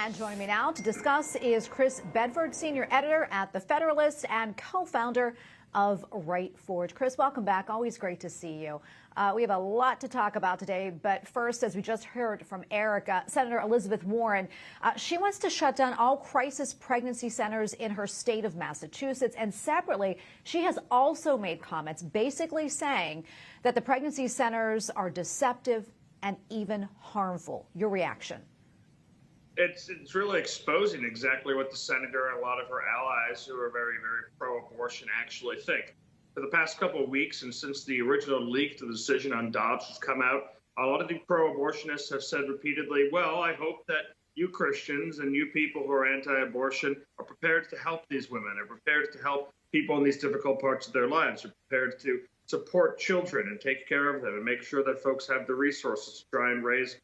And joining me now to discuss is Chris Bedford, senior editor at The Federalist and co-founder of Right Forge. Chris, welcome back. Always great to see you. We have a lot to talk about today, but first, as we just heard from Erica, Senator Elizabeth Warren, she wants to shut down all crisis pregnancy centers in her state of Massachusetts. And separately, she has also made comments basically saying that the pregnancy centers are deceptive and even harmful. Your reaction? It's really exposing exactly what the senator and a lot of her allies who are very, very pro-abortion actually think. For the past couple of weeks and since the original leak to the decision on Dobbs has come out, a lot of the pro-abortionists have said repeatedly, well, I hope that you Christians and you people who are anti-abortion are prepared to help these women, are prepared to help people in these difficult parts of their lives, are prepared to support children and take care of them and make sure that folks have the resources to try and raise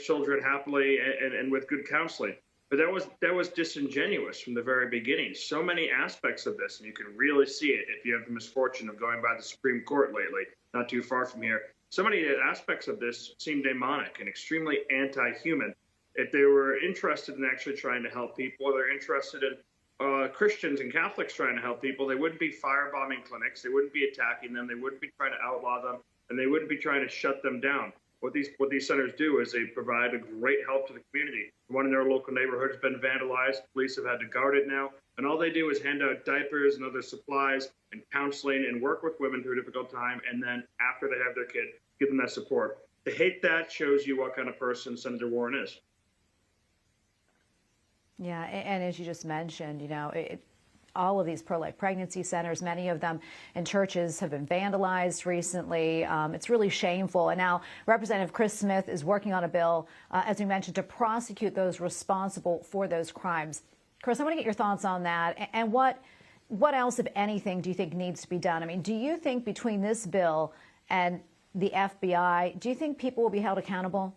children happily and with good counseling. But that was disingenuous from the very beginning. So many aspects of this, and you can really see it if you have the misfortune of going by the Supreme Court lately, not too far from here. So many aspects of this seem demonic and extremely anti-human. If they were interested in actually trying to help people, or they're interested in Christians and Catholics trying to help people, they wouldn't be firebombing clinics, they wouldn't be attacking them, they wouldn't be trying to outlaw them, and they wouldn't be trying to shut them down. What these centers do is they provide a great help to the community. One in their local neighborhood has been vandalized. Police have had to guard it now. And all they do is hand out diapers and other supplies and counseling and work with women through a difficult time. And then after they have their kid, give them that support. To hate that shows you what kind of person Senator Warren is. Yeah, and as you just mentioned, you know, all of these pro-life pregnancy centers, many of them in churches, have been vandalized recently. It's really shameful. And now Representative Chris Smith is working on a bill, as we mentioned, to prosecute those responsible for those crimes. Chris, I want to get your thoughts on that. And what else, if anything, do you think needs to be done? I mean, do you think between this bill and the FBI, do you think people will be held accountable?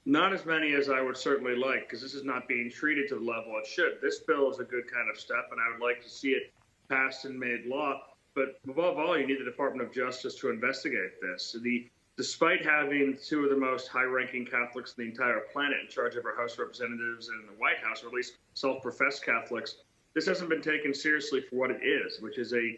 Not as many as I would certainly like, because this is not being treated to the level it should. This bill is a good kind of step, and I would like to see it passed and made law. But above all, you need the Department of Justice to investigate this. Despite having two of the most high-ranking Catholics in the entire planet in charge of our House of Representatives and the White House, or at least self-professed Catholics, this hasn't been taken seriously for what it is, which is a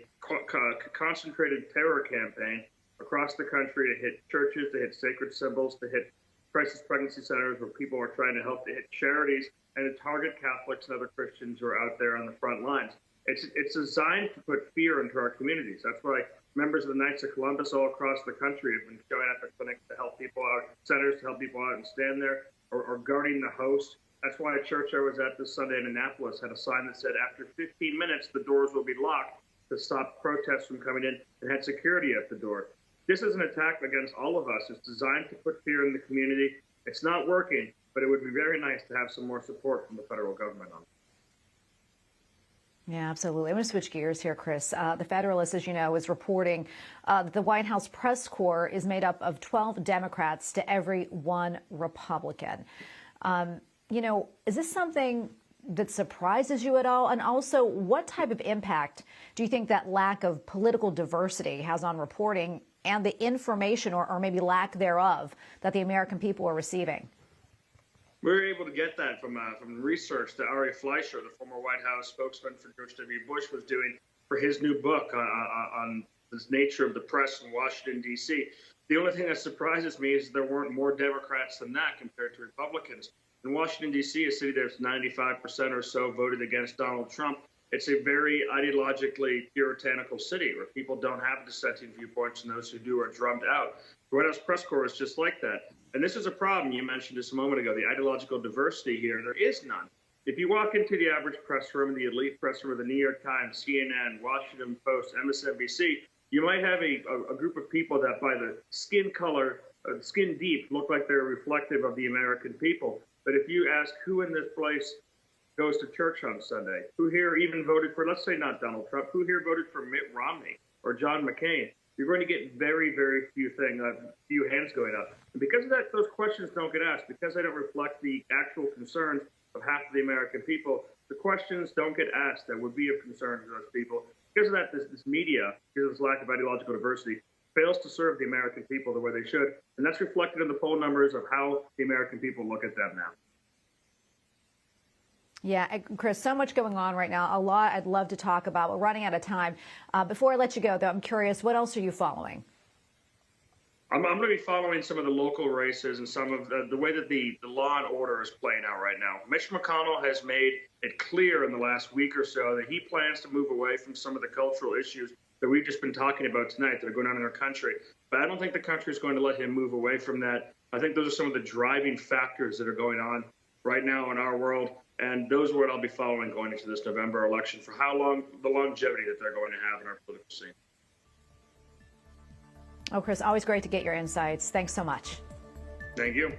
concentrated terror campaign across the country to hit churches, to hit sacred symbols, to hit crisis pregnancy centers where people are trying to help, to hit charities, and to target Catholics and other Christians who are out there on the front lines. It's designed to put fear into our communities. That's why members of the Knights of Columbus all across the country have been showing up at clinics to help people out, centers to help people out and stand there, or guarding the host. That's why a church I was at this Sunday in Annapolis had a sign that said, after 15 minutes, the doors will be locked to stop protests from coming in, and had security at the door. This is an attack against all of us. It's designed to put fear in the community. It's not working, but it would be very nice to have some more support from the federal government on it. Yeah, absolutely. I'm going to switch gears here, Chris. The Federalist, as you know, is reporting that the White House press corps is made up of 12 Democrats to every one Republican. You know, is this something that surprises you at all? And also, what type of impact do you think that lack of political diversity has on reporting and the information, or maybe lack thereof, that the American people are receiving? We were able to get that from research that Ari Fleischer, the former White House spokesman for George W. Bush, was doing for his new book on this nature of the press in Washington, D.C. The only thing that surprises me is there weren't more Democrats than that compared to Republicans. In Washington, D.C., a city that's 95% or so voted against Donald Trump, it's a very ideologically puritanical city where people don't have dissenting viewpoints, and those who do are drummed out. The White House press corps is just like that. And this is a problem. You mentioned this a moment ago, the ideological diversity here. There is none. If you walk into the average press room, the elite press room of the New York Times, CNN, Washington Post, MSNBC, you might have a group of people that by the skin color, skin deep, look like they're reflective of the American people. But if you ask who in this place goes to church on Sunday, who here even voted for, let's say not Donald Trump, who here voted for Mitt Romney or John McCain, you're going to get very, very few hands going up. And because of that, those questions don't get asked. Because they don't reflect the actual concerns of half of the American people, the questions don't get asked that would be of concern to those people. Because of that, this media, because of this lack of ideological diversity, fails to serve the American people the way they should. And that's reflected in the poll numbers of how the American people look at them now. Yeah, Chris, so much going on right now. A lot I'd love to talk about. We're running out of time. Before I let you go, though, I'm curious, what else are you following? I'm going to be following some of the local races and some of the way that the law and order is playing out right now. Mitch McConnell has made it clear in the last week or so that he plans to move away from some of the cultural issues that we've just been talking about tonight that are going on in our country. But I don't think the country is going to let him move away from that. I think those are some of the driving factors that are going on right now in our world. And those are what I'll be following going into this November election for how long, the longevity that they're going to have in our political scene. Oh, Chris, always great to get your insights. Thanks so much. Thank you.